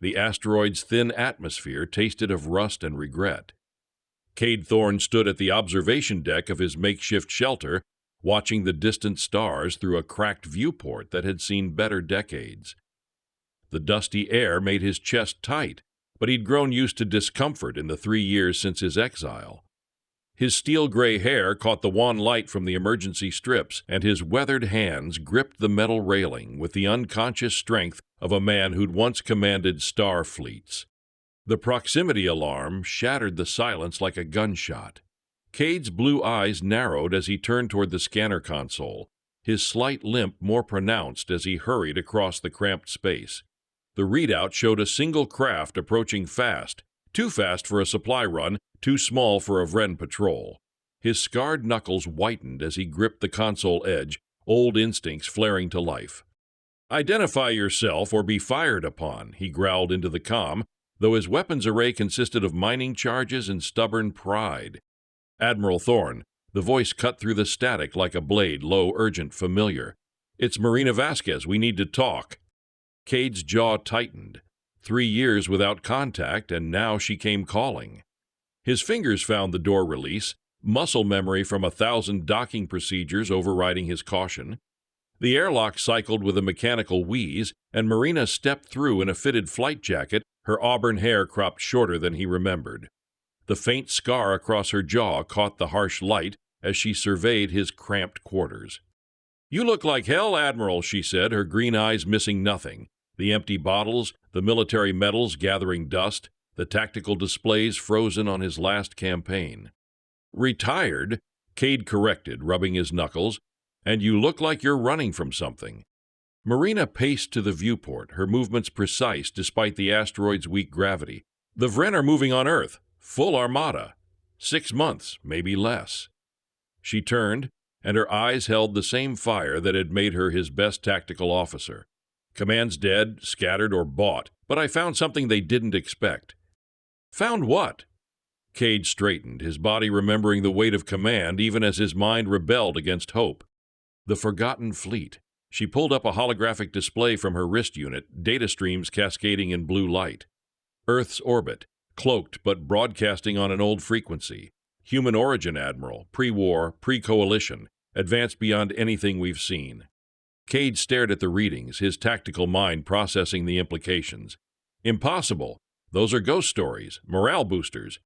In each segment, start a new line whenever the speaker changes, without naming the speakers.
The asteroid's thin atmosphere tasted of rust and regret. Cade Thorne stood at the observation deck of his makeshift shelter, watching the distant stars through a cracked viewport that had seen better decades. The dusty air made his chest tight, but he'd grown used to discomfort in the 3 years since his exile. His steel-gray hair caught the wan light from the emergency strips, and his weathered hands gripped the metal railing with the unconscious strength of a man who'd once commanded star fleets. The proximity alarm shattered the silence like a gunshot. Cade's blue eyes narrowed as he turned toward the scanner console, his slight limp more pronounced as he hurried across the cramped space. The readout showed a single craft approaching fast, too fast for a supply run, too small for a Vren patrol. His scarred knuckles whitened as he gripped the console edge, old instincts flaring to life. "Identify yourself or be fired upon," he growled into the comm, though his weapons array consisted of mining charges and stubborn pride. "Admiral Thorne," the voice cut through the static like a blade, low, urgent, familiar. "It's Marina Vasquez. We need to talk." Cade's jaw tightened. 3 years without contact, and now she came calling. His fingers found the door release, muscle memory from 1,000 docking procedures overriding his caution. The airlock cycled with a mechanical wheeze, and Marina stepped through in a fitted flight jacket, her auburn hair cropped shorter than he remembered. The faint scar across her jaw caught the harsh light as she surveyed his cramped quarters. "You look like hell, Admiral," she said, her green eyes missing nothing. The empty bottles, the military medals gathering dust, the tactical displays frozen on his last campaign. "Retired?" Cade corrected, rubbing his knuckles. "And you look like you're running from something." Marina paced to the viewport, her movements precise despite the asteroid's weak gravity. "The Vren are moving on Earth. Full armada. 6 months, maybe less." She turned, and her eyes held the same fire that had made her his best tactical officer. "Command's dead, scattered, or bought, but I found something they didn't expect." "Found what?" Cade straightened, his body remembering the weight of command even as his mind rebelled against hope. "The Forgotten Fleet." She pulled up a holographic display from her wrist unit, data streams cascading in blue light. "Earth's orbit, cloaked but broadcasting on an old frequency. Human origin, Admiral, pre-war, pre-coalition, advanced beyond anything we've seen." Cade stared at the readings, his tactical mind processing the implications. "Impossible. Those are ghost stories, morale boosters."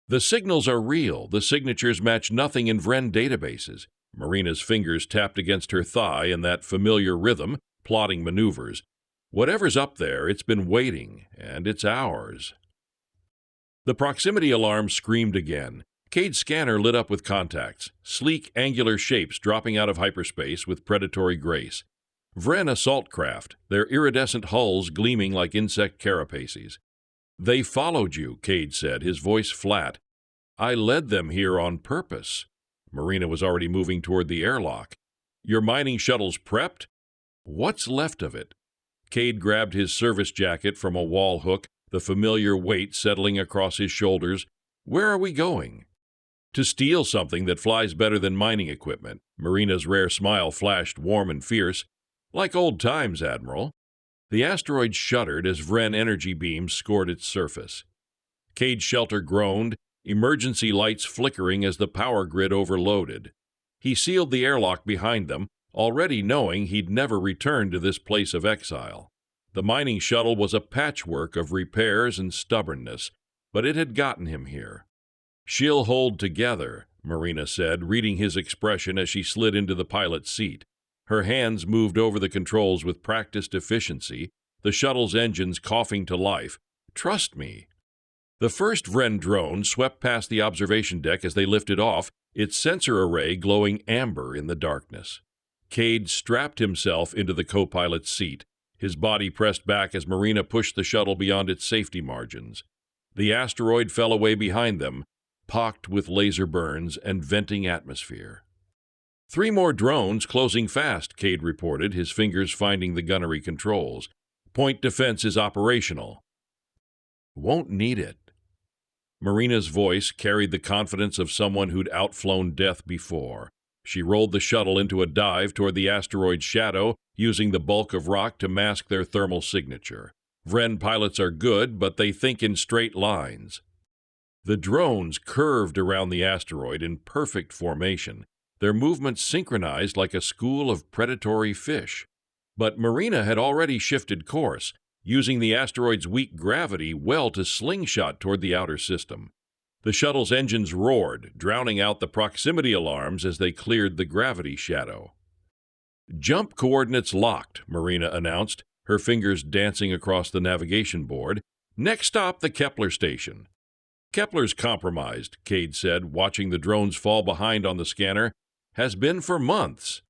"The signals are real. The signatures match nothing in Vren databases." Marina's fingers tapped against her thigh in that familiar rhythm, plotting maneuvers. "Whatever's up there, it's been waiting, and it's ours." The proximity alarm screamed again. Cade's scanner lit up with contacts, sleek, angular shapes dropping out of hyperspace with predatory grace. Vren assault craft, their iridescent hulls gleaming like insect carapaces. "They followed you," Cade said, his voice flat. "I led them here on purpose." Marina was already moving toward the airlock. "Your mining shuttle's prepped?" "What's left of it?" Cade grabbed his service jacket from a wall hook, the familiar weight settling across his shoulders. "Where are we going?" "To steal something that flies better than mining equipment." Marina's rare smile flashed warm and fierce. "Like old times, Admiral." The asteroid shuddered as Vren energy beams scored its surface. Cade's shelter groaned, emergency lights flickering as the power grid overloaded. He sealed the airlock behind them, already knowing he'd never return to this place of exile. The mining shuttle was a patchwork of repairs and stubbornness, but it had gotten him here. "She'll hold together," Marina said, reading his expression as she slid into the pilot's seat. Her hands moved over the controls with practiced efficiency, the shuttle's engines coughing to life. "Trust me." The first Vren drone swept past the observation deck as they lifted off, its sensor array glowing amber in the darkness. Cade strapped himself into the co-pilot's seat, his body pressed back as Marina pushed the shuttle beyond its safety margins. The asteroid fell away behind them, pocked with laser burns and venting atmosphere. "3 more drones closing fast," Cade reported, his fingers finding the gunnery controls. "Point defense is operational." "Won't need it." Marina's voice carried the confidence of someone who'd outflown death before. She rolled the shuttle into a dive toward the asteroid's shadow, using the bulk of rock to mask their thermal signature. Vren pilots are good, but they think in straight lines. The drones curved around the asteroid in perfect formation, their movements synchronized like a school of predatory fish. But Marina had already shifted course, using the asteroid's weak gravity well to slingshot toward the outer system. The shuttle's engines roared, drowning out the proximity alarms as they cleared the gravity shadow. "Jump coordinates locked," Marina announced, her fingers dancing across the navigation board. "Next stop, the Kepler station." "Kepler's compromised," Cade said, watching the drones fall behind on the scanner. "Has been for months."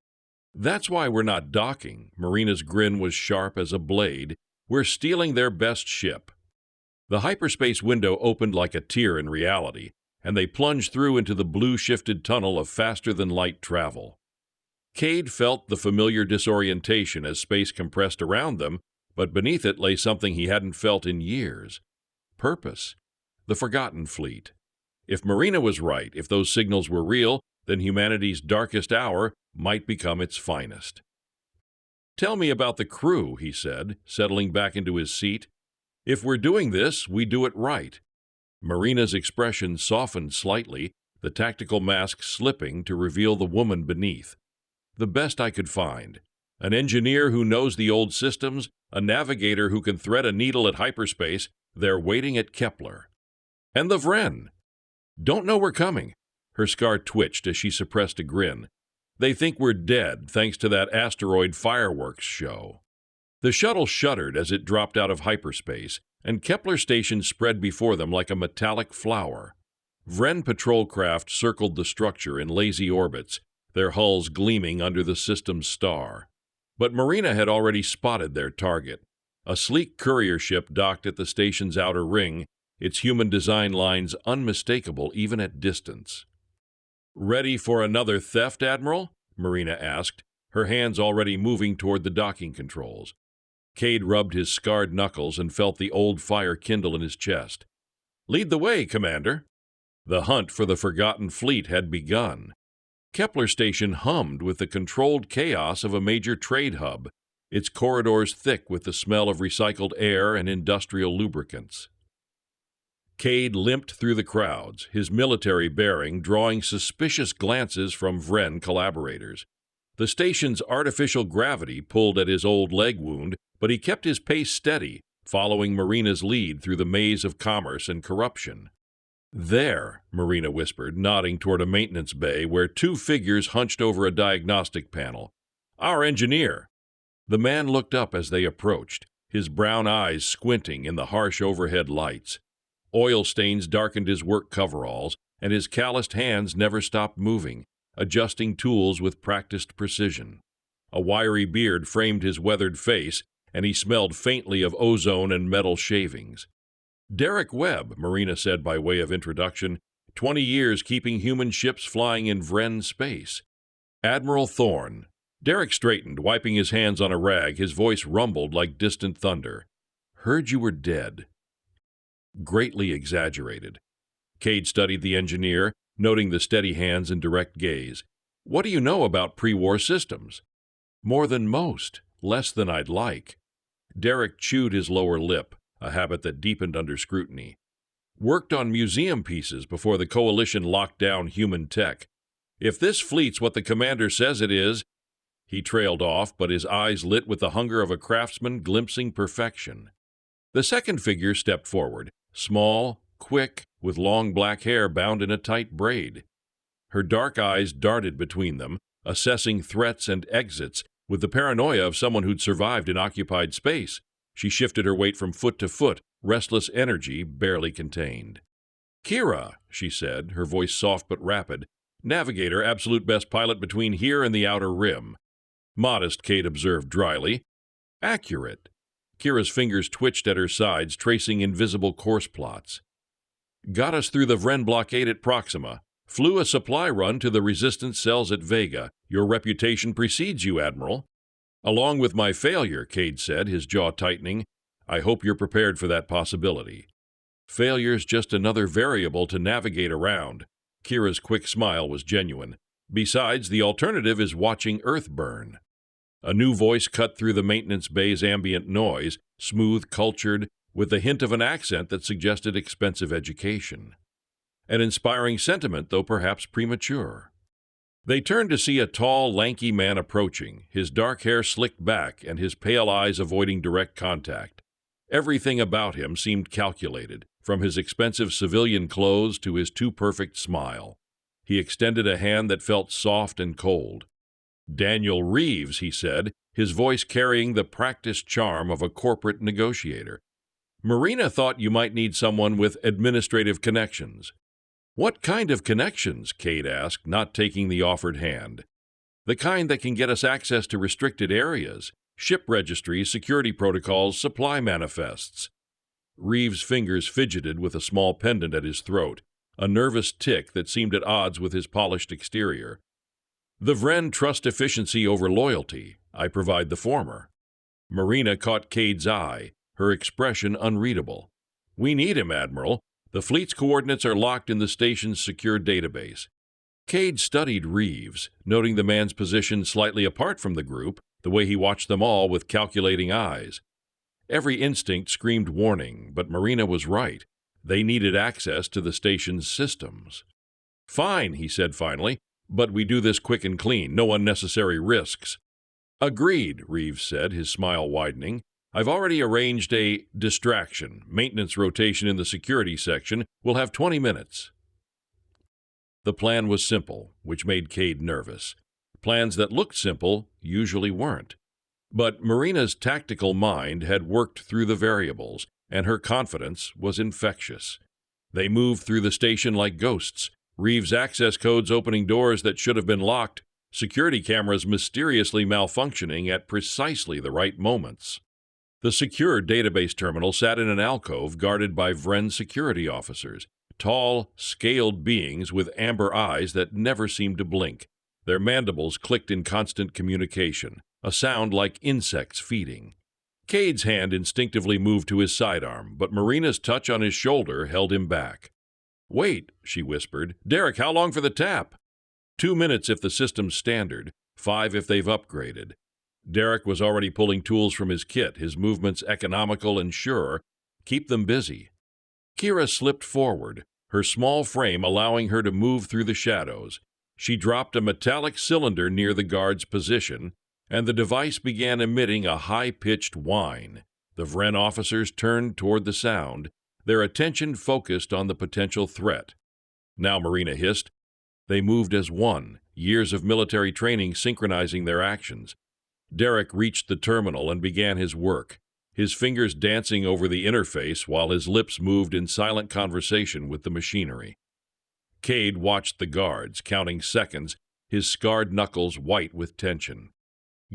"That's why we're not docking." Marina's grin was sharp as a blade. "We're stealing their best ship." The hyperspace window opened like a tear in reality, and they plunged through into the blue-shifted tunnel of faster-than-light travel. Cade felt the familiar disorientation as space compressed around them, but beneath it lay something he hadn't felt in years. Purpose. The Forgotten Fleet. If Marina was right, if those signals were real, then humanity's darkest hour might become its finest. "Tell me about the crew," he said, settling back into his seat. "If we're doing this, we do it right." Marina's expression softened slightly, the tactical mask slipping to reveal the woman beneath. "The best I could find. An engineer who knows the old systems, a navigator who can thread a needle at hyperspace. They're waiting at Kepler." "And the Vren?" "Don't know we're coming." Her scar twitched as she suppressed a grin. "They think we're dead, thanks to that asteroid fireworks show." The shuttle shuddered as it dropped out of hyperspace, and Kepler station spread before them like a metallic flower. Vren patrol craft circled the structure in lazy orbits, their hulls gleaming under the system's star. But Marina had already spotted their target. A sleek courier ship docked at the station's outer ring, its human design lines unmistakable even at distance. "Ready for another theft, Admiral?" Marina asked, her hands already moving toward the docking controls. Cade rubbed his scarred knuckles and felt the old fire kindle in his chest. "Lead the way, Commander." The hunt for the Forgotten Fleet had begun. Kepler station hummed with the controlled chaos of a major trade hub, its corridors thick with the smell of recycled air and industrial lubricants. Cade limped through the crowds, his military bearing drawing suspicious glances from Vren collaborators. The station's artificial gravity pulled at his old leg wound, but he kept his pace steady, following Marina's lead through the maze of commerce and corruption. "There," Marina whispered, nodding toward a maintenance bay where two figures hunched over a diagnostic panel. "Our engineer." The man looked up as they approached, his brown eyes squinting in the harsh overhead lights. Oil stains darkened his work coveralls, and his calloused hands never stopped moving, adjusting tools with practiced precision. A wiry beard framed his weathered face, and he smelled faintly of ozone and metal shavings. "Derek Webb," Marina said by way of introduction, 20 years keeping human ships flying in Vren space. "Admiral Thorne." Derek straightened, wiping his hands on a rag, his voice rumbled like distant thunder. "Heard you were dead." Greatly exaggerated. Cade studied the engineer, noting the steady hands and direct gaze. "What do you know about pre-war systems?" "More than most, less than I'd like." Derek chewed his lower lip, a habit that deepened under scrutiny. "Worked on museum pieces before the Coalition locked down human tech. If this fleet's what the commander says it is—" He trailed off, but his eyes lit with the hunger of a craftsman glimpsing perfection. The second figure stepped forward, small, quick, with long black hair bound in a tight braid. Her dark eyes darted between them, assessing threats and exits with the paranoia of someone who'd survived in occupied space. She shifted her weight from foot to foot, restless energy barely contained. "Kira," she said, her voice soft but rapid. "Navigator, absolute best pilot between here and the outer rim." "Modest," Cade observed dryly. "Accurate." Kira's fingers twitched at her sides, tracing invisible course plots. "Got us through the Vren blockade at Proxima. Flew a supply run to the resistance cells at Vega. Your reputation precedes you, Admiral." "Along with my failure," Cade said, his jaw tightening. "I hope you're prepared for that possibility." "Failure's just another variable to navigate around." Kira's quick smile was genuine. "Besides, the alternative is watching Earth burn." A new voice cut through the maintenance bay's ambient noise, smooth, cultured, with the hint of an accent that suggested expensive education. An inspiring sentiment, though perhaps premature. They turned to see a tall, lanky man approaching, his dark hair slicked back and his pale eyes avoiding direct contact. Everything about him seemed calculated, from his expensive civilian clothes to his too-perfect smile. He extended a hand that felt soft and cold. "Daniel Reeves," he said, his voice carrying the practiced charm of a corporate negotiator. "Marina thought you might need someone with administrative connections." "What kind of connections?" Cade asked, not taking the offered hand. "The kind that can get us access to restricted areas, ship registries, security protocols, supply manifests." Reeves' fingers fidgeted with a small pendant at his throat, a nervous tick that seemed at odds with his polished exterior. "The Vren trust efficiency over loyalty. I provide the former." Marina caught Cade's eye, her expression unreadable. "We need him, Admiral. The fleet's coordinates are locked in the station's secure database." Cade studied Reeves, noting the man's position slightly apart from the group, the way he watched them all with calculating eyes. Every instinct screamed warning, but Marina was right. They needed access to the station's systems. "Fine," he said finally, "but we do this quick and clean, no unnecessary risks." "Agreed," Reeves said, his smile widening. "I've already arranged a distraction, maintenance rotation in the security section. We'll have 20 minutes. The plan was simple, which made Cade nervous. Plans that looked simple usually weren't. But Marina's tactical mind had worked through the variables, and her confidence was infectious. They moved through the station like ghosts, Reeves' access codes opening doors that should have been locked, security cameras mysteriously malfunctioning at precisely the right moments. The secure database terminal sat in an alcove guarded by Vren security officers, tall, scaled beings with amber eyes that never seemed to blink. Their mandibles clicked in constant communication, a sound like insects feeding. Cade's hand instinctively moved to his sidearm, but Marina's touch on his shoulder held him back. "Wait," she whispered. "Derek, how long for the tap?" 2 minutes if the system's standard, 5 if they've upgraded. Derek was already pulling tools from his kit, his movements economical and sure. Keep them busy. Kira slipped forward, her small frame allowing her to move through the shadows. She dropped a metallic cylinder near the guard's position, and the device began emitting a high-pitched whine. The Vren officers turned toward the sound, their attention focused on the potential threat. "Now," Marina hissed. They moved as one, years of military training synchronizing their actions. Derek reached the terminal and began his work, his fingers dancing over the interface while his lips moved in silent conversation with the machinery. Cade watched the guards, counting seconds, his scarred knuckles white with tension.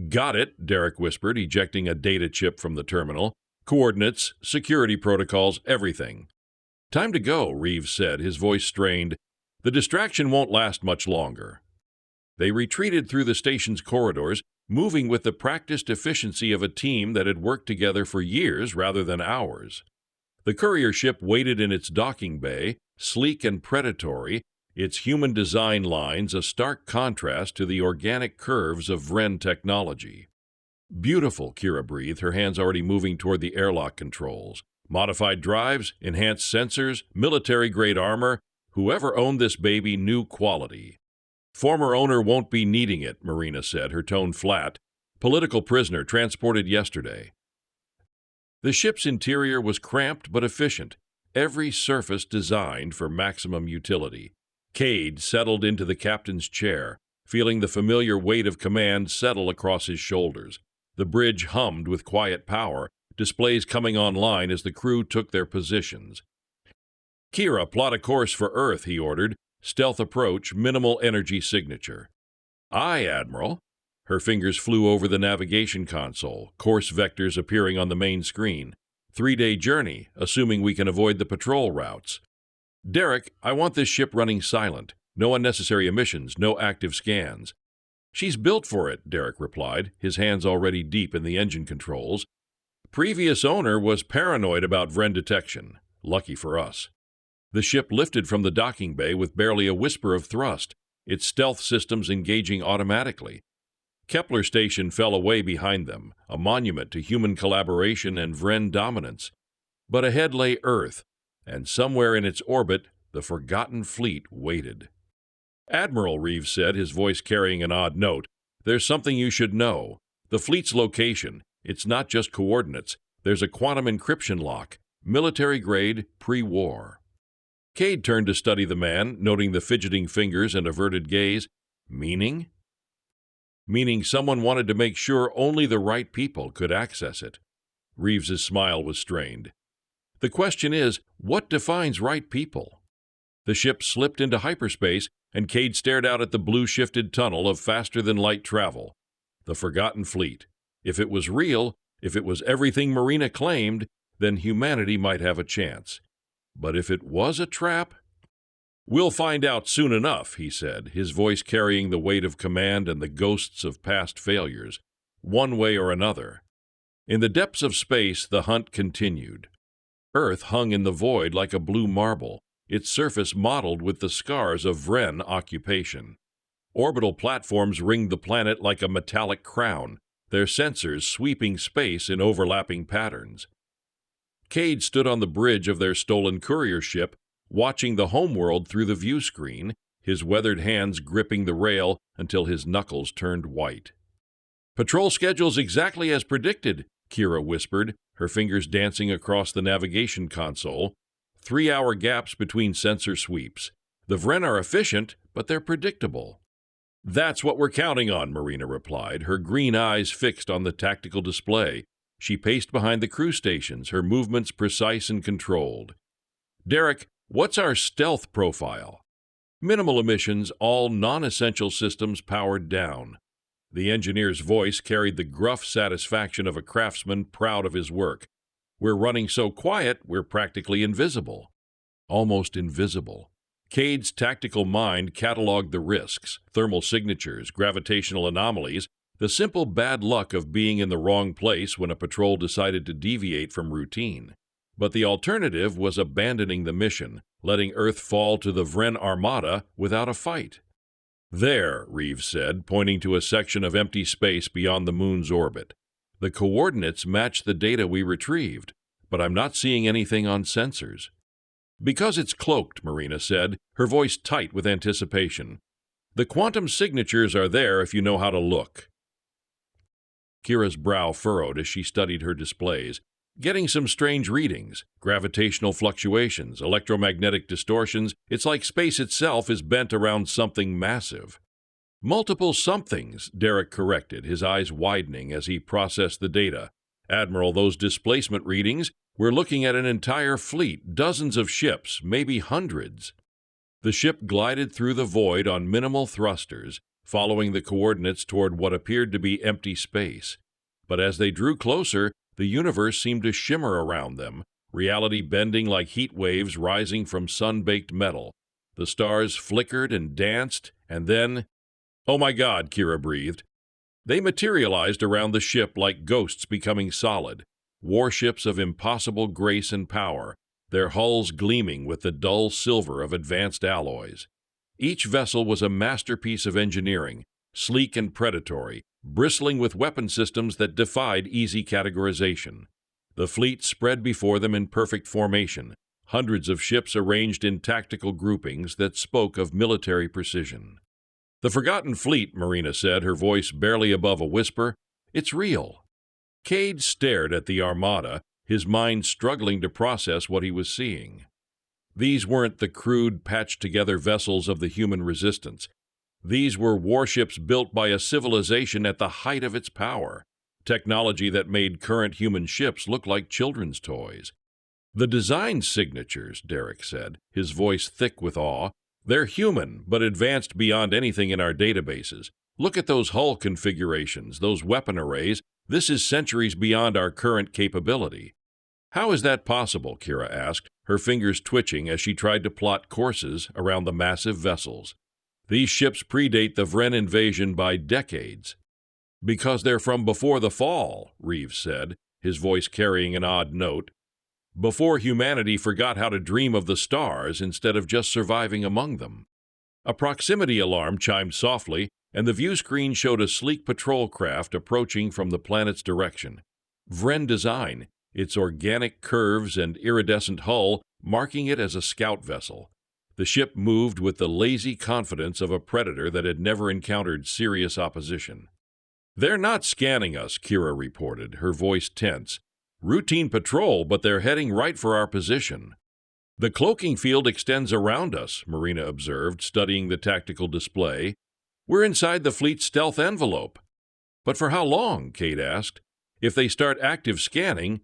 "Got it," Derek whispered, ejecting a data chip from the terminal. "Coordinates, security protocols, everything." "Time to go," Reeves said, his voice strained. "The distraction won't last much longer." They retreated through the station's corridors, moving with the practiced efficiency of a team that had worked together for years rather than hours. The courier ship waited in its docking bay, sleek and predatory, its human design lines a stark contrast to the organic curves of Vren technology. "Beautiful," Kira breathed, her hands already moving toward the airlock controls. "Modified drives, enhanced sensors, military-grade armor. Whoever owned this baby knew quality." "Former owner won't be needing it," Marina said, her tone flat. "Political prisoner transported yesterday." The ship's interior was cramped but efficient, every surface designed for maximum utility. Cade settled into the captain's chair, feeling the familiar weight of command settle across his shoulders. The bridge hummed with quiet power, displays coming online as the crew took their positions. "Kira, plot a course for Earth," he ordered. "Stealth approach, minimal energy signature." "Aye, Admiral." Her fingers flew over the navigation console, course vectors appearing on the main screen. 3-day journey, assuming we can avoid the patrol routes. "Derek, I want this ship running silent. No unnecessary emissions, no active scans." "She's built for it," Derek replied, his hands already deep in the engine controls. "Previous owner was paranoid about Vren detection. Lucky for us." The ship lifted from the docking bay with barely a whisper of thrust, its stealth systems engaging automatically. Kepler Station fell away behind them, a monument to human collaboration and Vren dominance. But ahead lay Earth, and somewhere in its orbit, the forgotten fleet waited. "Admiral," Reeves said, his voice carrying an odd note, "there's something you should know. The fleet's location, it's not just coordinates. There's a quantum encryption lock, military grade, pre-war." Cade turned to study the man, noting the fidgeting fingers and averted gaze. Meaning? Meaning someone wanted to make sure only the right people could access it. Reeves's smile was strained. "The question is, what defines right people?" The ship slipped into hyperspace, and Cade stared out at the blue-shifted tunnel of faster-than-light travel. The forgotten fleet. If it was real, if it was everything Marina claimed, then humanity might have a chance. But if it was a trap? "We'll find out soon enough," he said, his voice carrying the weight of command and the ghosts of past failures, one way or another. In the depths of space, the hunt continued. Earth hung in the void like a blue marble, its surface mottled with the scars of Vren occupation. Orbital platforms ringed the planet like a metallic crown, their sensors sweeping space in overlapping patterns. Cade stood on the bridge of their stolen courier ship, watching the homeworld through the view screen, his weathered hands gripping the rail until his knuckles turned white. "Patrol schedule's exactly as predicted," Kira whispered, her fingers dancing across the navigation console. 3-hour gaps between sensor sweeps. "The Vren are efficient, but they're predictable." "That's what we're counting on," Marina replied, her green eyes fixed on the tactical display. She paced behind the crew stations, her movements precise and controlled. "Derek, what's our stealth profile?" "Minimal emissions, all non-essential systems powered down." The engineer's voice carried the gruff satisfaction of a craftsman proud of his work. "We're running so quiet, we're practically invisible." Almost invisible. Cade's tactical mind cataloged the risks, thermal signatures, gravitational anomalies, the simple bad luck of being in the wrong place when a patrol decided to deviate from routine. But the alternative was abandoning the mission, letting Earth fall to the Vren armada without a fight. "There," Reeves said, pointing to a section of empty space beyond the moon's orbit. "The coordinates match the data we retrieved, but I'm not seeing anything on sensors." "Because it's cloaked," Marina said, her voice tight with anticipation. "The quantum signatures are there if you know how to look." Kira's brow furrowed as she studied her displays, getting some strange readings, gravitational fluctuations, electromagnetic distortions. It's like space itself is bent around something massive. "Multiple somethings," Derek corrected, his eyes widening as he processed the data. "Admiral, those displacement readings, we're looking at an entire fleet, dozens of ships, maybe hundreds." The ship glided through the void on minimal thrusters, following the coordinates toward what appeared to be empty space. But as they drew closer, the universe seemed to shimmer around them, reality bending like heat waves rising from sun-baked metal. The stars flickered and danced, and then— "Oh my God," Kira breathed. They materialized around the ship like ghosts becoming solid, warships of impossible grace and power, their hulls gleaming with the dull silver of advanced alloys. Each vessel was a masterpiece of engineering, sleek and predatory, bristling with weapon systems that defied easy categorization. The fleet spread before them in perfect formation, hundreds of ships arranged in tactical groupings that spoke of military precision. "The forgotten fleet," Marina said, her voice barely above a whisper. "It's real." Cade stared at the armada, his mind struggling to process what he was seeing. These weren't the crude, patched-together vessels of the human resistance. These were warships built by a civilization at the height of its power, technology that made current human ships look like children's toys. "The design signatures," Derek said, his voice thick with awe, "they're human, but advanced beyond anything in our databases. Look at those hull configurations, those weapon arrays. This is centuries beyond our current capability." "How is that possible?" Kira asked, her fingers twitching as she tried to plot courses around the massive vessels. "These ships predate the Vren invasion by decades." "Because they're from before the fall," Reeves said, his voice carrying an odd note. "Before humanity forgot how to dream of the stars instead of just surviving among them." A proximity alarm chimed softly, and the view screen showed a sleek patrol craft approaching from the planet's direction. Vren design, its organic curves and iridescent hull marking it as a scout vessel. The ship moved with the lazy confidence of a predator that had never encountered serious opposition. "They're not scanning us," Kira reported, her voice tense. "Routine patrol, but they're heading right for our position." "The cloaking field extends around us," Marina observed, studying the tactical display. "We're inside the fleet's stealth envelope." "But for how long?" Cade asked. "If they start active scanning—"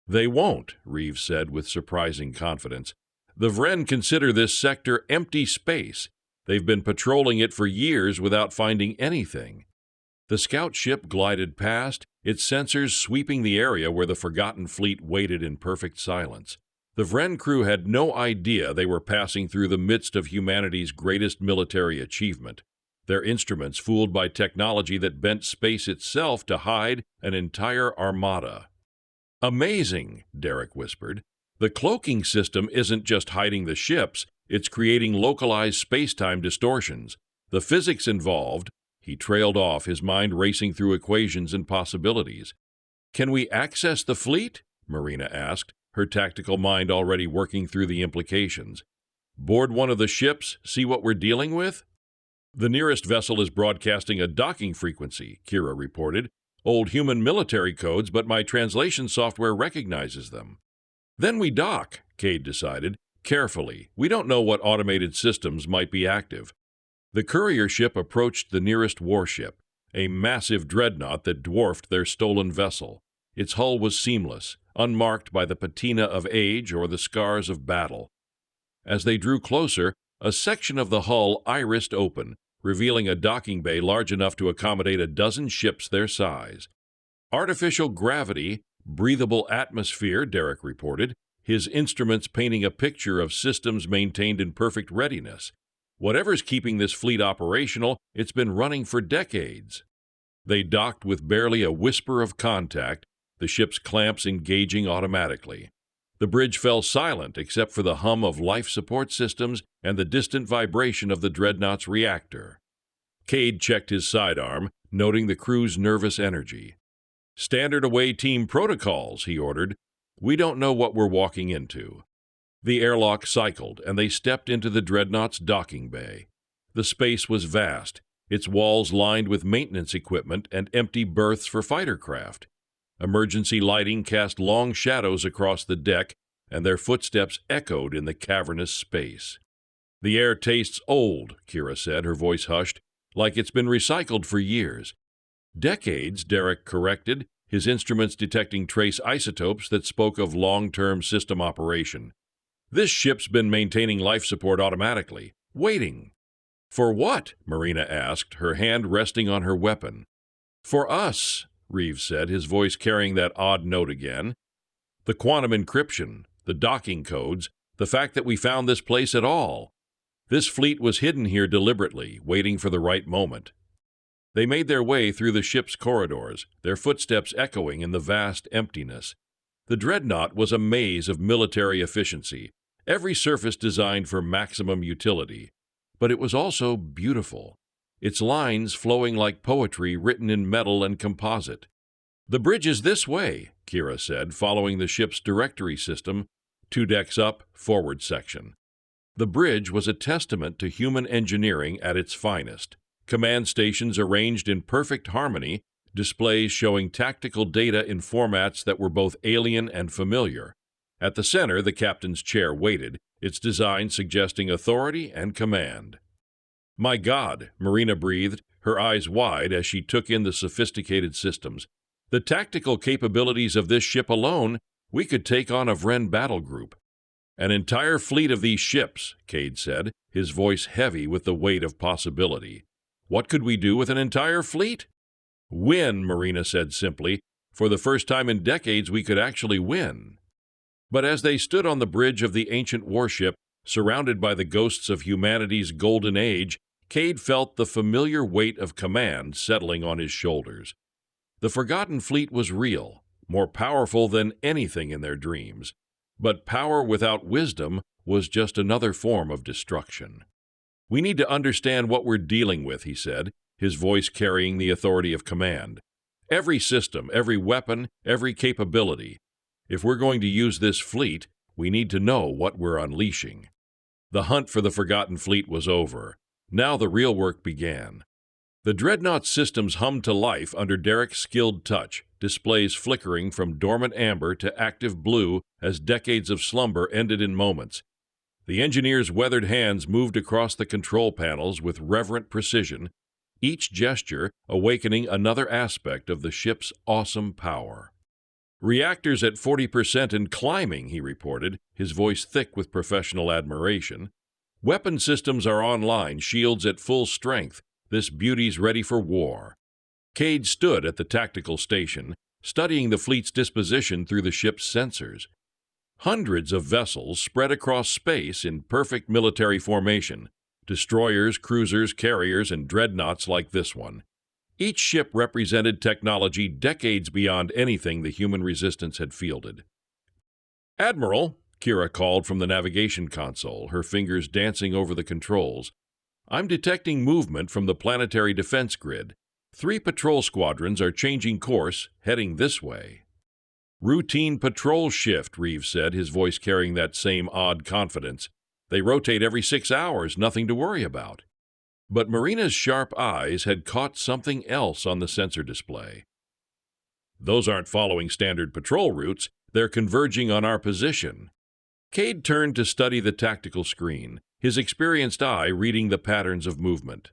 "They won't," Reeves said with surprising confidence. "The Vren consider this sector empty space. They've been patrolling it for years without finding anything." The scout ship glided past, its sensors sweeping the area where the forgotten fleet waited in perfect silence. The Vren crew had no idea they were passing through the midst of humanity's greatest military achievement, their instruments fooled by technology that bent space itself to hide an entire armada. "Amazing," Derek whispered. "The cloaking system isn't just hiding the ships, it's creating localized space-time distortions. The physics involved—" He trailed off, his mind racing through equations and possibilities. "Can we access the fleet?" Marina asked, her tactical mind already working through the implications. "Board one of the ships, see what we're dealing with?" "The nearest vessel is broadcasting a docking frequency," Kira reported. "Old human military codes, but my translation software recognizes them." "Then we dock," Cade decided. "Carefully. We don't know what automated systems might be active." The courier ship approached the nearest warship, a massive dreadnought that dwarfed their stolen vessel. Its hull was seamless, unmarked by the patina of age or the scars of battle. As they drew closer, a section of the hull irised open, revealing a docking bay large enough to accommodate a dozen ships their size. "Artificial gravity, breathable atmosphere," Derek reported, his instruments painting a picture of systems maintained in perfect readiness. "Whatever's keeping this fleet operational, it's been running for decades." They docked with barely a whisper of contact, the ship's clamps engaging automatically. The bridge fell silent except for the hum of life support systems and the distant vibration of the dreadnought's reactor. Cade checked his sidearm, noting the crew's nervous energy. "Standard away team protocols," he ordered. "We don't know what we're walking into." The airlock cycled, and they stepped into the dreadnought's docking bay. The space was vast, its walls lined with maintenance equipment and empty berths for fighter craft. Emergency lighting cast long shadows across the deck, and their footsteps echoed in the cavernous space. "The air tastes old," Kira said, her voice hushed, "like it's been recycled for years." "Decades," Derek corrected, his instruments detecting trace isotopes that spoke of long-term system operation. "This ship's been maintaining life support automatically, waiting." "For what?" Marina asked, her hand resting on her weapon. "For us," Reeves said, his voice carrying that odd note again. "The quantum encryption, the docking codes, the fact that we found this place at all. This fleet was hidden here deliberately, waiting for the right moment." They made their way through the ship's corridors, their footsteps echoing in the vast emptiness. The dreadnought was a maze of military efficiency, every surface designed for maximum utility. But it was also beautiful, its lines flowing like poetry written in metal and composite. "The bridge is this way," Kira said, following the ship's directory system, 2 decks up, forward section. The bridge was a testament to human engineering at its finest. Command stations arranged in perfect harmony, displays showing tactical data in formats that were both alien and familiar. At the center, the captain's chair waited, its design suggesting authority and command. "My God," Marina breathed, her eyes wide as she took in the sophisticated systems. "The tactical capabilities of this ship alone, we could take on a Vren battle group." "An entire fleet of these ships," Cade said, his voice heavy with the weight of possibility. "What could we do with an entire fleet?" "Win," Marina said simply. "For the first time in decades, we could actually win." But as they stood on the bridge of the ancient warship, surrounded by the ghosts of humanity's golden age, Cade felt the familiar weight of command settling on his shoulders. The forgotten fleet was real, more powerful than anything in their dreams. But power without wisdom was just another form of destruction. "We need to understand what we're dealing with," he said, his voice carrying the authority of command. "Every system, every weapon, every capability. If we're going to use this fleet, we need to know what we're unleashing." The hunt for the forgotten fleet was over. Now the real work began. The dreadnought systems hummed to life under Derek's skilled touch, displays flickering from dormant amber to active blue as decades of slumber ended in moments. The engineers' weathered hands moved across the control panels with reverent precision, each gesture awakening another aspect of the ship's awesome power. "Reactors at 40% and climbing," he reported, his voice thick with professional admiration. "Weapon systems are online, shields at full strength. This beauty's ready for war." Cade stood at the tactical station, studying the fleet's disposition through the ship's sensors. Hundreds of vessels spread across space in perfect military formation, destroyers, cruisers, carriers, and dreadnoughts like this one. Each ship represented technology decades beyond anything the human resistance had fielded. "Admiral," Kira called from the navigation console, her fingers dancing over the controls, "I'm detecting movement from the planetary defense grid. 3 patrol squadrons are changing course, heading this way." "Routine patrol shift," Reeves said, his voice carrying that same odd confidence. "They rotate every 6 hours, nothing to worry about." But Marina's sharp eyes had caught something else on the sensor display. "Those aren't following standard patrol routes, they're converging on our position." Cade turned to study the tactical screen, his experienced eye reading the patterns of movement.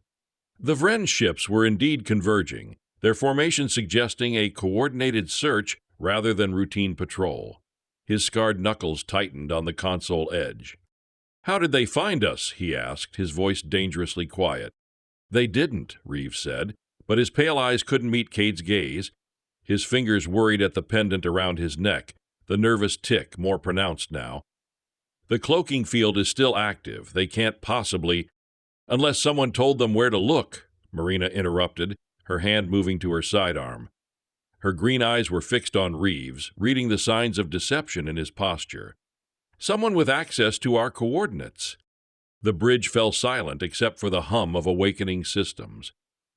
The Vren ships were indeed converging, their formation suggesting a coordinated search rather than routine patrol. His scarred knuckles tightened on the console edge. "How did they find us?" he asked, his voice dangerously quiet. "They didn't," Reeves said, but his pale eyes couldn't meet Cade's gaze. His fingers worried at the pendant around his neck, the nervous tick more pronounced now. "The cloaking field is still active. They can't possibly—" "Unless someone told them where to look," Marina interrupted, her hand moving to her sidearm. Her green eyes were fixed on Reeves, reading the signs of deception in his posture. "Someone with access to our coordinates." The bridge fell silent except for the hum of awakening systems.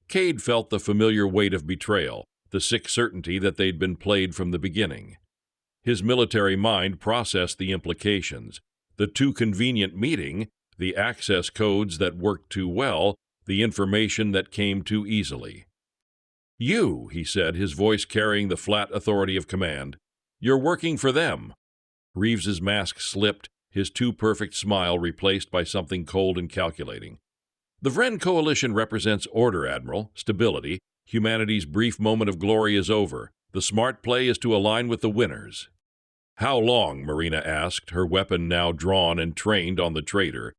Cade felt the familiar weight of betrayal, the sick certainty that they'd been played from the beginning. His military mind processed the implications. The too convenient meeting, the access codes that worked too well, the information that came too easily. "You," he said, his voice carrying the flat authority of command. "You're working for them." Reeves's mask slipped, his too perfect smile replaced by something cold and calculating. "The Vren Coalition represents order, Admiral, stability. Humanity's brief moment of glory is over. The smart play is to align with the winners." "How long?" Marina asked, her weapon now drawn and trained on the traitor.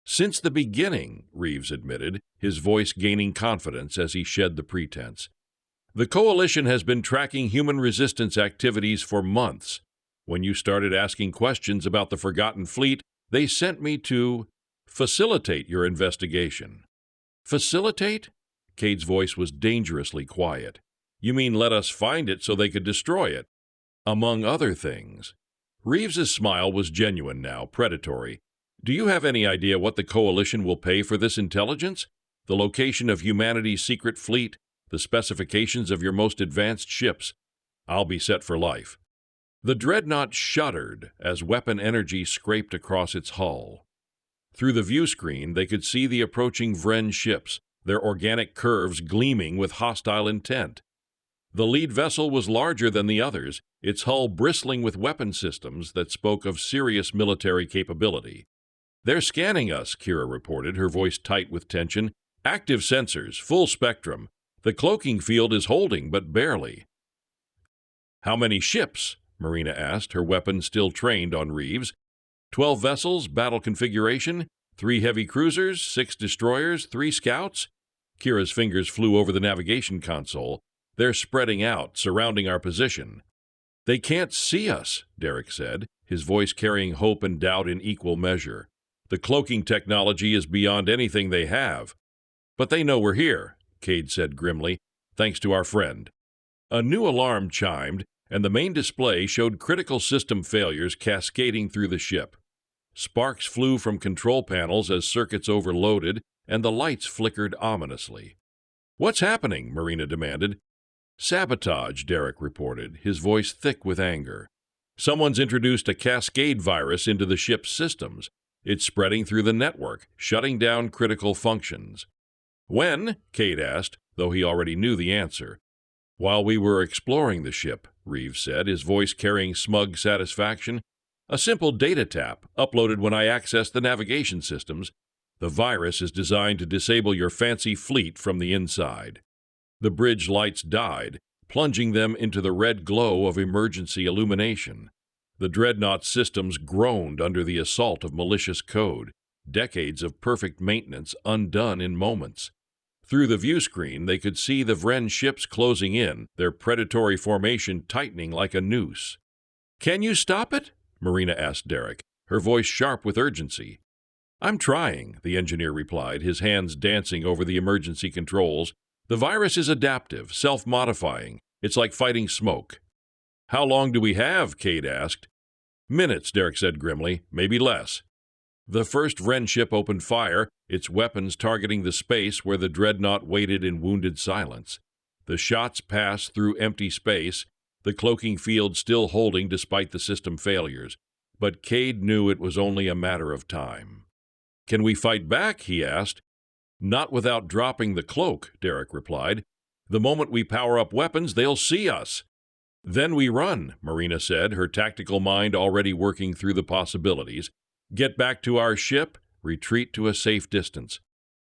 "Since the beginning," Reeves admitted, his voice gaining confidence as he shed the pretense. "The Coalition has been tracking human resistance activities for months. When you started asking questions about the Forgotten Fleet, they sent me to facilitate your investigation." "Facilitate?" Cade's voice was dangerously quiet. "You mean let us find it so they could destroy it?" "Among other things." Reeves's smile was genuine now, predatory. "Do you have any idea what the Coalition will pay for this intelligence? The location of humanity's secret fleet, the specifications of your most advanced ships? I'll be set for life." The dreadnought shuddered as weapon energy scraped across its hull. Through the view screen, they could see the approaching Vren ships, their organic curves gleaming with hostile intent. The lead vessel was larger than the others, its hull bristling with weapon systems that spoke of serious military capability. "They're scanning us," Kira reported, her voice tight with tension. "Active sensors, full spectrum. The cloaking field is holding, but barely." "How many ships?" Marina asked, her weapon still trained on Reeves. 12 vessels, battle configuration, 3 heavy cruisers, 6 destroyers, 3 scouts?" Kira's fingers flew over the navigation console. "They're spreading out, surrounding our position." "They can't see us," Derek said, his voice carrying hope and doubt in equal measure. "The cloaking technology is beyond anything they have." "But they know we're here," Cade said grimly, "thanks to our friend." A new alarm chimed, and the main display showed critical system failures cascading through the ship. Sparks flew from control panels as circuits overloaded, and the lights flickered ominously. "What's happening?" Marina demanded. "Sabotage," Derek reported, his voice thick with anger. "Someone's introduced a cascade virus into the ship's systems. It's spreading through the network, shutting down critical functions." "When?" Cade asked, though he already knew the answer. "While we were exploring the ship," Reeves said, his voice carrying smug satisfaction. "A simple data tap, uploaded when I accessed the navigation systems. The virus is designed to disable your fancy fleet from the inside." The bridge lights died, plunging them into the red glow of emergency illumination. The dreadnought's systems groaned under the assault of malicious code, decades of perfect maintenance undone in moments. Through the view screen, they could see the Vren ships closing in, their predatory formation tightening like a noose. "Can you stop it?" Marina asked Derek, her voice sharp with urgency. "I'm trying," the engineer replied, his hands dancing over the emergency controls. "The virus is adaptive, self-modifying. It's like fighting smoke." "How long do we have?" Cade asked. "Minutes," Derek said grimly, "maybe less." The first Vren ship opened fire, its weapons targeting the space where the dreadnought waited in wounded silence. The shots passed through empty space, the cloaking field still holding despite the system failures. But Cade knew it was only a matter of time. "Can we fight back?" he asked. "Not without dropping the cloak," Derek replied. "The moment we power up weapons, they'll see us." "Then we run," Marina said, her tactical mind already working through the possibilities. "Get back to our ship, retreat to a safe distance."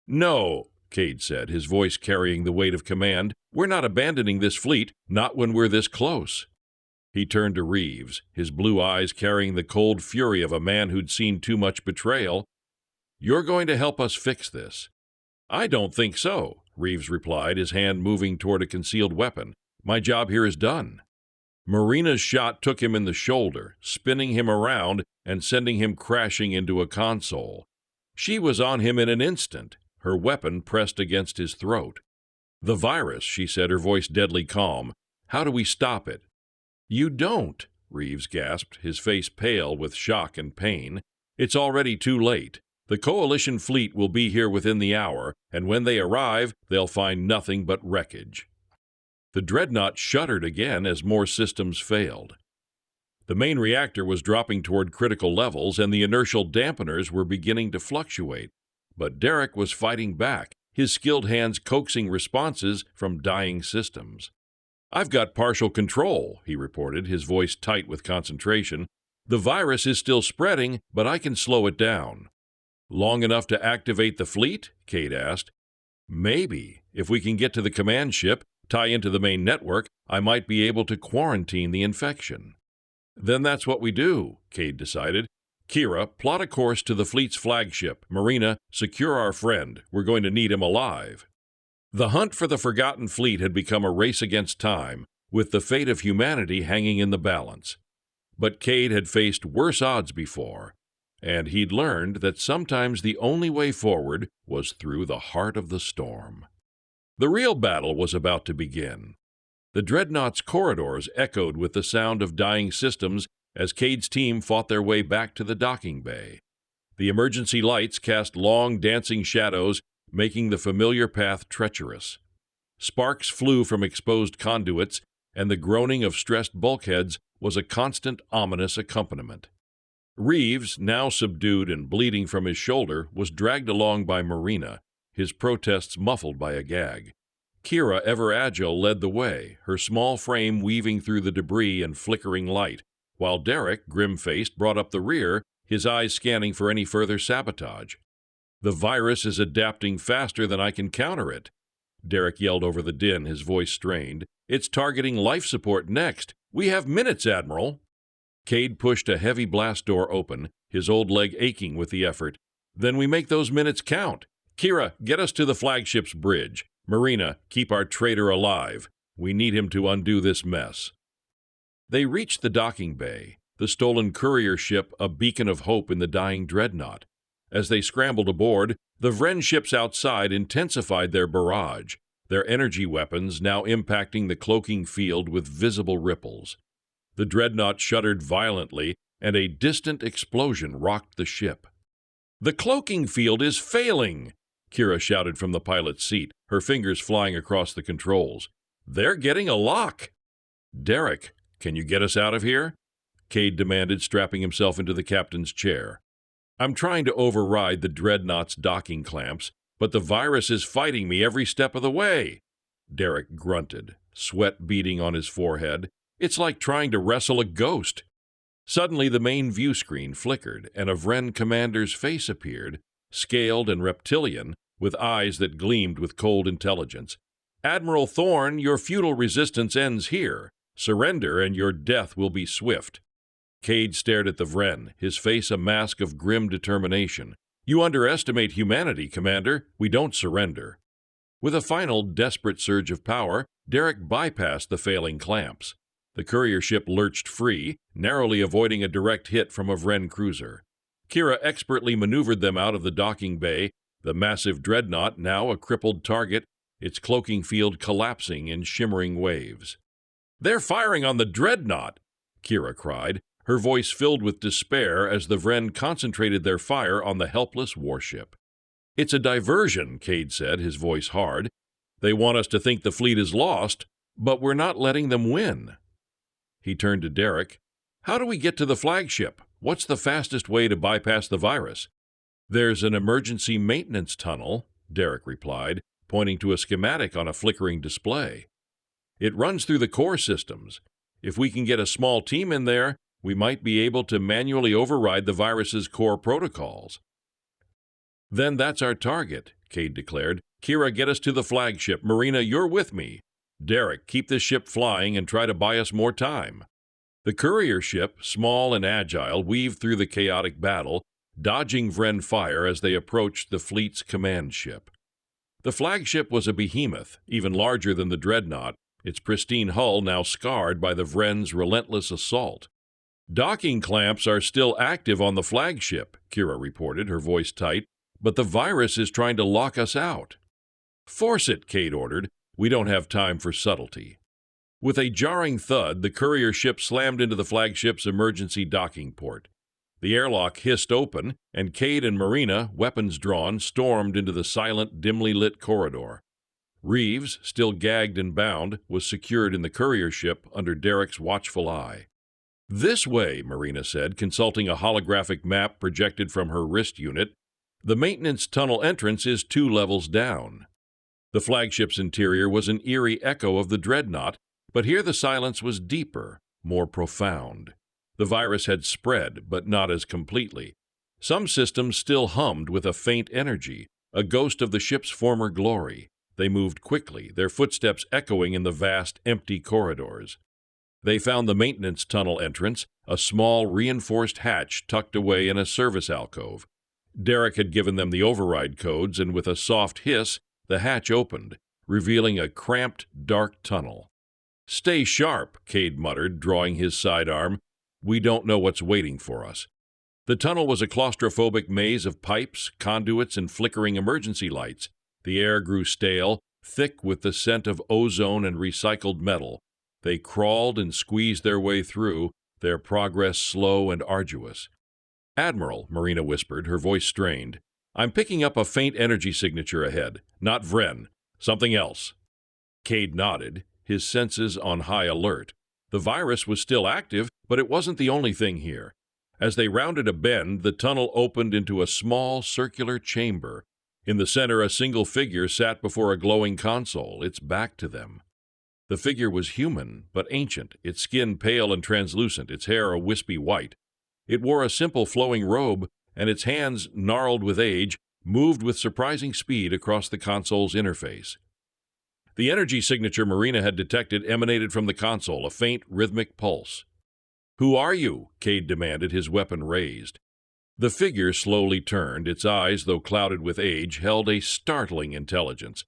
"No," Cade said, his voice carrying the weight of command. "We're not abandoning this fleet, not when we're this close." He turned to Reeves, his blue eyes carrying the cold fury of a man who'd seen too much betrayal. "You're going to help us fix this." "I don't think so," Reeves replied, his hand moving toward a concealed weapon. "My job here is done." Marina's shot took him in the shoulder, spinning him around and sending him crashing into a console. She was on him in an instant, her weapon pressed against his throat. "The virus," she said, her voice deadly calm. "How do we stop it?" "You don't," Reeves gasped, his face pale with shock and pain. "It's already too late. The Coalition fleet will be here within the hour, and when they arrive, they'll find nothing but wreckage." The dreadnought shuddered again as more systems failed. The main reactor was dropping toward critical levels, and the inertial dampeners were beginning to fluctuate. But Derek was fighting back, his skilled hands coaxing responses from dying systems. "I've got partial control," he reported, his voice tight with concentration. "The virus is still spreading, but I can slow it down." "Long enough to activate the fleet?" Cade asked. "Maybe. If we can get to the command ship, tie into the main network, I might be able to quarantine the infection." "Then that's what we do," Cade decided. "Kira, plot a course to the fleet's flagship. Marina, secure our friend. We're going to need him alive." The hunt for the forgotten fleet had become a race against time, with the fate of humanity hanging in the balance. But Cade had faced worse odds before, and he'd learned that sometimes the only way forward was through the heart of the storm. The real battle was about to begin. The dreadnought's corridors echoed with the sound of dying systems as Cade's team fought their way back to the docking bay. The emergency lights cast long, dancing shadows, making the familiar path treacherous. Sparks flew from exposed conduits, and the groaning of stressed bulkheads was a constant, ominous accompaniment. Reeves, now subdued and bleeding from his shoulder, was dragged along by Marina, his protests muffled by a gag. Kira, ever agile, led the way, her small frame weaving through the debris and flickering light, while Derek, grim-faced, brought up the rear, his eyes scanning for any further sabotage. "The virus is adapting faster than I can counter it," Derek yelled over the din, his voice strained. "It's targeting life support next. We have minutes, Admiral." Cade pushed a heavy blast door open, his old leg aching with the effort. "Then we make those minutes count. Kira, get us to the flagship's bridge. Marina, keep our traitor alive. We need him to undo this mess." They reached the docking bay, the stolen courier ship a beacon of hope in the dying dreadnought. As they scrambled aboard, the Vren ships outside intensified their barrage, their energy weapons now impacting the cloaking field with visible ripples. The dreadnought shuddered violently, and a distant explosion rocked the ship. "The cloaking field is failing!" Kira shouted from the pilot's seat, her fingers flying across the controls. "They're getting a lock!" "Derek, can you get us out of here?" Cade demanded, strapping himself into the captain's chair. "I'm trying to override the dreadnought's docking clamps, but the virus is fighting me every step of the way." Derek grunted, sweat beading on his forehead. "It's like trying to wrestle a ghost." Suddenly the main view screen flickered, and a Vren commander's face appeared, scaled and reptilian, with eyes that gleamed with cold intelligence. "Admiral Thorn, your futile resistance ends here. Surrender, and your death will be swift." Cade stared at the Vren, his face a mask of grim determination. "You underestimate humanity, Commander. We don't surrender." With a final, desperate surge of power, Derek bypassed the failing clamps. The courier ship lurched free, narrowly avoiding a direct hit from a Vren cruiser. Kira expertly maneuvered them out of the docking bay, the massive dreadnought now a crippled target, its cloaking field collapsing in shimmering waves. "They're firing on the dreadnought!" Kira cried, her voice filled with despair as the Vren concentrated their fire on the helpless warship. "It's a diversion," Cade said, his voice hard. "They want us to think the fleet is lost, but we're not letting them win." He turned to Derek. "How do we get to the flagship? What's the fastest way to bypass the virus?" "There's an emergency maintenance tunnel," Derek replied, pointing to a schematic on a flickering display. "It runs through the core systems. If we can get a small team in there, we might be able to manually override the virus's core protocols." "Then that's our target," Cade declared. "Kira, get us to the flagship. Marina, you're with me. Derek, keep this ship flying and try to buy us more time." The courier ship, small and agile, weaved through the chaotic battle, dodging Vren fire as they approached the fleet's command ship. The flagship was a behemoth, even larger than the dreadnought, its pristine hull now scarred by the Vren's relentless assault. "Docking clamps are still active on the flagship," Kira reported, her voice tight, "but the virus is trying to lock us out." "Force it," Cade ordered. "We don't have time for subtlety." With a jarring thud, the courier ship slammed into the flagship's emergency docking port. The airlock hissed open, and Cade and Marina, weapons drawn, stormed into the silent, dimly lit corridor. Reeves, still gagged and bound, was secured in the courier ship under Derek's watchful eye. "This way," Marina said, consulting a holographic map projected from her wrist unit. "The maintenance tunnel entrance is 2 levels down." The flagship's interior was an eerie echo of the dreadnought, but here the silence was deeper, more profound. The virus had spread, but not as completely. Some systems still hummed with a faint energy, a ghost of the ship's former glory. They moved quickly, their footsteps echoing in the vast, empty corridors. They found the maintenance tunnel entrance, a small, reinforced hatch tucked away in a service alcove. Derek had given them the override codes, and with a soft hiss, the hatch opened, revealing a cramped, dark tunnel. "Stay sharp," Cade muttered, drawing his sidearm. "We don't know what's waiting for us." The tunnel was a claustrophobic maze of pipes, conduits, and flickering emergency lights. The air grew stale, thick with the scent of ozone and recycled metal. They crawled and squeezed their way through, their progress slow and arduous. "Admiral," Marina whispered, her voice strained, "I'm picking up a faint energy signature ahead. Not Vren. Something else." Cade nodded, his senses on high alert. The virus was still active, but it wasn't the only thing here. As they rounded a bend, the tunnel opened into a small, circular chamber. In the center, a single figure sat before a glowing console, its back to them. The figure was human, but ancient, its skin pale and translucent, its hair a wispy white. It wore a simple flowing robe, and its hands, gnarled with age, moved with surprising speed across the console's interface. The energy signature Marina had detected emanated from the console, a faint, rhythmic pulse. "Who are you?" Cade demanded, his weapon raised. The figure slowly turned, its eyes, though clouded with age, held a startling intelligence.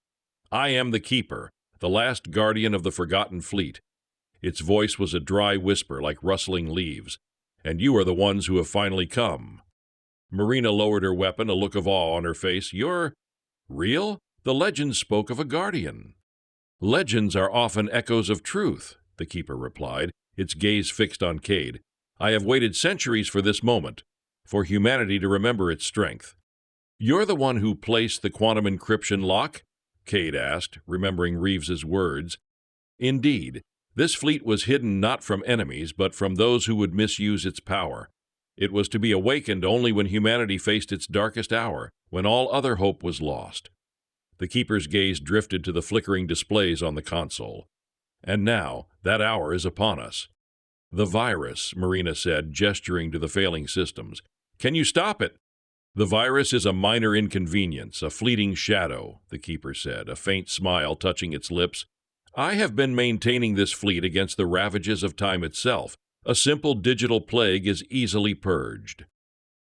"I am the Keeper, the last guardian of the forgotten fleet." Its voice was a dry whisper like rustling leaves. "And you are the ones who have finally come." Marina lowered her weapon, a look of awe on her face. "You're real? The legends spoke of a guardian." "Legends are often echoes of truth," the Keeper replied, its gaze fixed on Cade. "I have waited centuries for this moment, for humanity to remember its strength." "You're the one who placed the quantum encryption lock?" Cade asked, remembering Reeves's words. Indeed, this fleet was hidden not from enemies, but from those who would misuse its power. It was to be awakened only when humanity faced its darkest hour, when all other hope was lost. The Keeper's gaze drifted to the flickering displays on the console. "And now, that hour is upon us." "The virus," Marina said, gesturing to the failing systems. "Can you stop it?" "The virus is a minor inconvenience, a fleeting shadow," the Keeper said, a faint smile touching its lips. "I have been maintaining this fleet against the ravages of time itself. A simple digital plague is easily purged."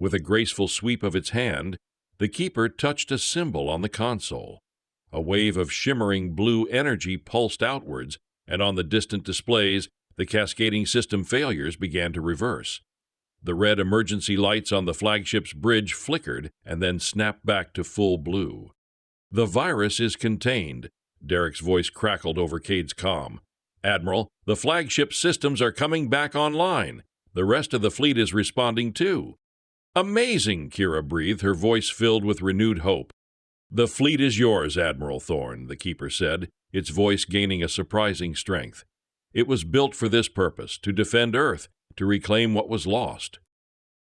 With a graceful sweep of its hand, the Keeper touched a symbol on the console. A wave of shimmering blue energy pulsed outwards, and on the distant displays, the cascading system failures began to reverse. The red emergency lights on the flagship's bridge flickered and then snapped back to full blue. "The virus is contained," Derek's voice crackled over Cade's comm. "Admiral, the flagship systems are coming back online. The rest of the fleet is responding too." "Amazing," Kira breathed, her voice filled with renewed hope. "The fleet is yours, Admiral Thorne," the Keeper said, its voice gaining a surprising strength. "It was built for this purpose, to defend Earth, to reclaim what was lost."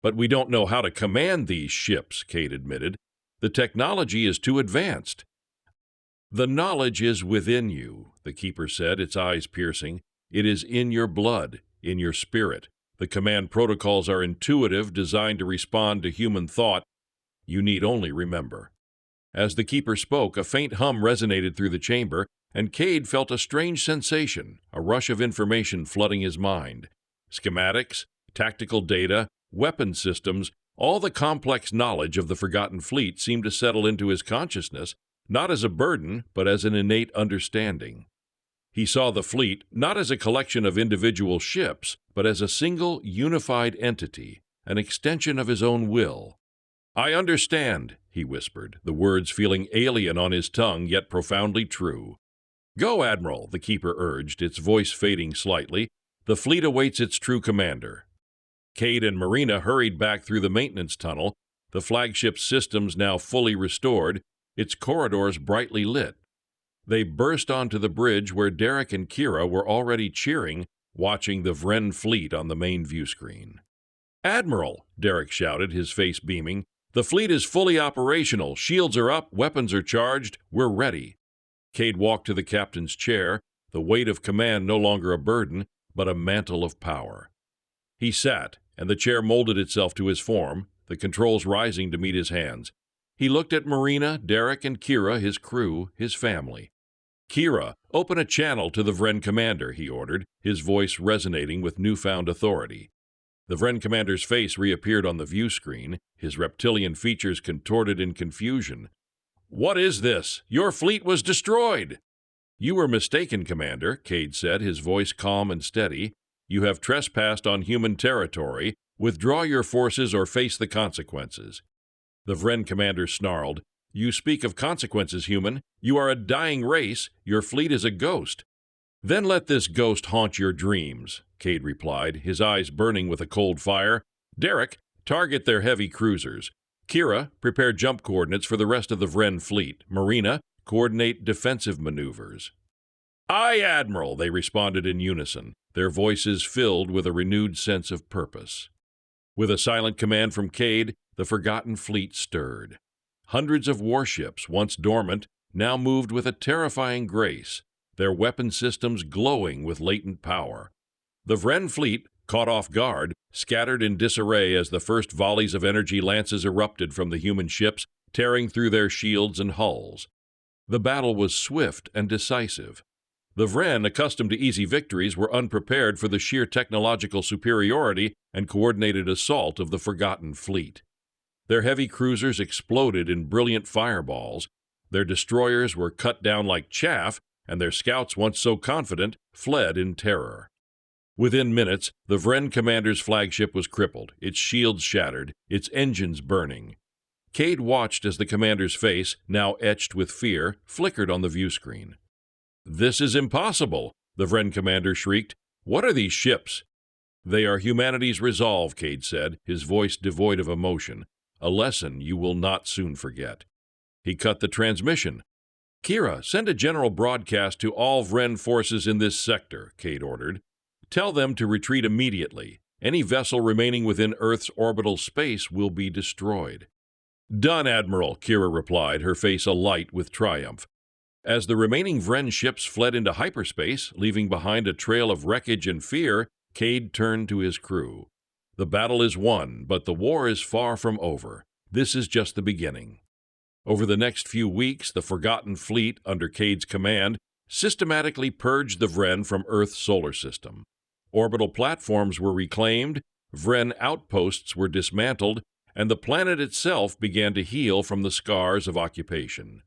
"But we don't know how to command these ships," Cade admitted. "The technology is too advanced." "The knowledge is within you," the Keeper said, its eyes piercing. "It is in your blood, in your spirit. The command protocols are intuitive, designed to respond to human thought. You need only remember." As the Keeper spoke, a faint hum resonated through the chamber, and Cade felt a strange sensation, a rush of information flooding his mind. Schematics, tactical data, weapon systems, all the complex knowledge of the Forgotten Fleet seemed to settle into his consciousness, not as a burden, but as an innate understanding. He saw the fleet not as a collection of individual ships, but as a single, unified entity, an extension of his own will. "I understand," he whispered, the words feeling alien on his tongue, yet profoundly true. "Go, Admiral," the Keeper urged, its voice fading slightly. "The fleet awaits its true commander." Cade and Marina hurried back through the maintenance tunnel, the flagship's systems now fully restored, its corridors brightly lit. They burst onto the bridge where Derek and Kira were already cheering, watching the Vren fleet on the main view screen. "Admiral," Derek shouted, his face beaming, "the fleet is fully operational, shields are up, weapons are charged, we're ready." Cade walked to the captain's chair, the weight of command no longer a burden, but a mantle of power. He sat, and the chair molded itself to his form, the controls rising to meet his hands. He looked at Marina, Derek, and Kira, his crew, his family. "Kira, open a channel to the Vren commander," he ordered, his voice resonating with newfound authority. The Vren commander's face reappeared on the view screen, his reptilian features contorted in confusion. "What is this? Your fleet was destroyed!" "You were mistaken, Commander," Cade said, his voice calm and steady. "You have trespassed on human territory. Withdraw your forces or face the consequences." The Vren commander snarled. "You speak of consequences, human. You are a dying race. Your fleet is a ghost." "Then let this ghost haunt your dreams," Cade replied, his eyes burning with a cold fire. "Derek, target their heavy cruisers. Kira, prepare jump coordinates for the rest of the Vren fleet. Marina, coordinate defensive maneuvers." "Aye, Admiral," they responded in unison, their voices filled with a renewed sense of purpose. With a silent command from Cade, the Forgotten Fleet stirred. Hundreds of warships, once dormant, now moved with a terrifying grace, their weapon systems glowing with latent power. The Vren fleet, caught off guard, scattered in disarray as the first volleys of energy lances erupted from the human ships, tearing through their shields and hulls. The battle was swift and decisive. The Vren, accustomed to easy victories, were unprepared for the sheer technological superiority and coordinated assault of the Forgotten Fleet. Their heavy cruisers exploded in brilliant fireballs, their destroyers were cut down like chaff, and their scouts, once so confident, fled in terror. Within minutes, the Vren commander's flagship was crippled, its shields shattered, its engines burning. Cade watched as the commander's face, now etched with fear, flickered on the view screen. "This is impossible," the Vren commander shrieked. "What are these ships?" "They are humanity's resolve," Cade said, his voice devoid of emotion. a lesson you will not soon forget. He cut the transmission. "Kira, send a general broadcast to all Vren forces in this sector," Cade ordered. "Tell them to retreat immediately. Any vessel remaining within Earth's orbital space will be destroyed." "Done, Admiral," Kira replied, her face alight with triumph. As the remaining Vren ships fled into hyperspace, leaving behind a trail of wreckage and fear, Cade turned to his crew. "The battle is won, but the war is far from over. This is just the beginning." Over the next few weeks, the Forgotten Fleet, under Cade's command, systematically purged the Vren from Earth's solar system. Orbital platforms were reclaimed, Vren outposts were dismantled, and the planet itself began to heal from the scars of occupation.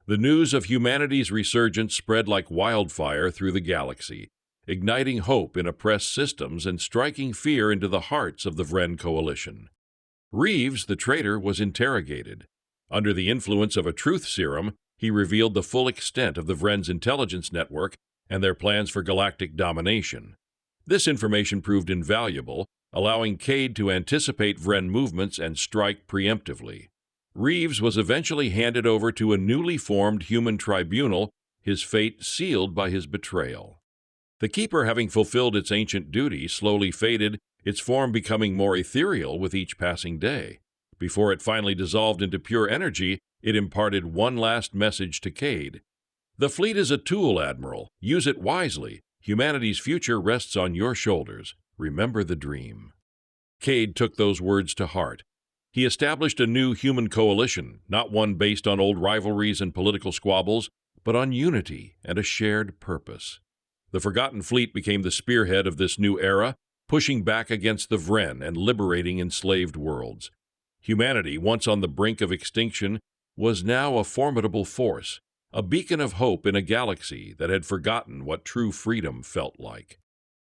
The news of humanity's resurgence spread like wildfire through the galaxy, igniting hope in oppressed systems and striking fear into the hearts of the Vren coalition. Reeves, the traitor, was interrogated. Under the influence of a truth serum, he revealed the full extent of the Vren's intelligence network and their plans for galactic domination. This information proved invaluable, allowing Cade to anticipate Vren movements and strike preemptively. Reeves was eventually handed over to a newly formed human tribunal, his fate sealed by his betrayal. The Keeper, having fulfilled its ancient duty, slowly faded, its form becoming more ethereal with each passing day. Before it finally dissolved into pure energy, it imparted one last message to Cade. "The fleet is a tool, Admiral. Use it wisely. Humanity's future rests on your shoulders. Remember the dream." Cade took those words to heart. He established a new human coalition, not one based on old rivalries and political squabbles, but on unity and a shared purpose. The Forgotten Fleet became the spearhead of this new era, pushing back against the Vren and liberating enslaved worlds. Humanity, once on the brink of extinction, was now a formidable force, a beacon of hope in a galaxy that had forgotten what true freedom felt like.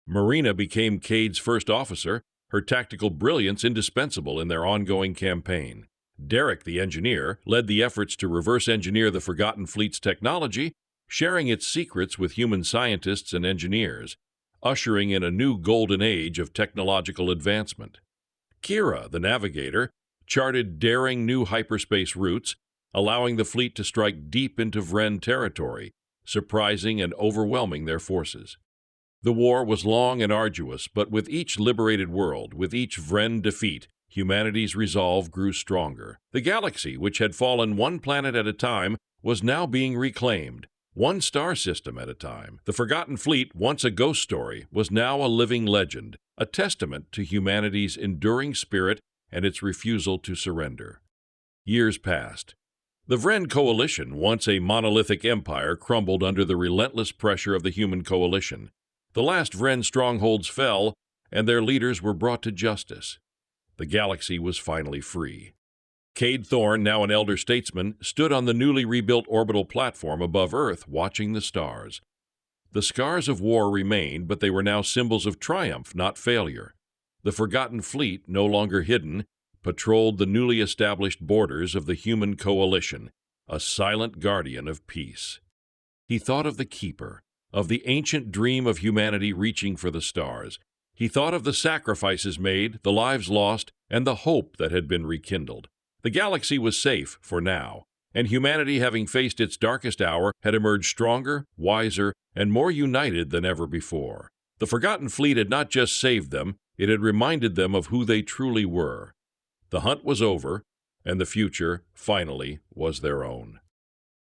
Marina became Cade's first officer, her tactical brilliance indispensable in their ongoing campaign. Derek, the engineer, led the efforts to reverse engineer the Forgotten Fleet's technology, sharing its secrets with human scientists and engineers, ushering in a new golden age of technological advancement. Kira, the navigator, charted daring new hyperspace routes, allowing the fleet to strike deep into Vren territory, surprising and overwhelming their forces. The war was long and arduous, but with each liberated world, with each Vren defeat, humanity's resolve grew stronger. The galaxy, which had fallen one planet at a time, was now being reclaimed, one star system at a time. The Forgotten Fleet, once a ghost story, was now a living legend, a testament to humanity's enduring spirit and its refusal to surrender. Years passed. The Vren coalition, once a monolithic empire, crumbled under the relentless pressure of the human coalition. The last Vren strongholds fell, and their leaders were brought to justice. The galaxy was finally free. Cade Thorne, now an elder statesman, stood on the newly rebuilt orbital platform above Earth, watching the stars. The scars of war remained, but they were now symbols of triumph, not failure. The Forgotten Fleet, no longer hidden, patrolled the newly established borders of the human coalition, a silent guardian of peace. He thought of the Keeper, of the ancient dream of humanity reaching for the stars. He thought of the sacrifices made, the lives lost, and the hope that had been rekindled. The galaxy was safe for now, and humanity, having faced its darkest hour, had emerged stronger, wiser, and more united than ever before. The Forgotten Fleet had not just saved them, it had reminded them of who they truly were. The hunt was over, and the future, finally, was their own.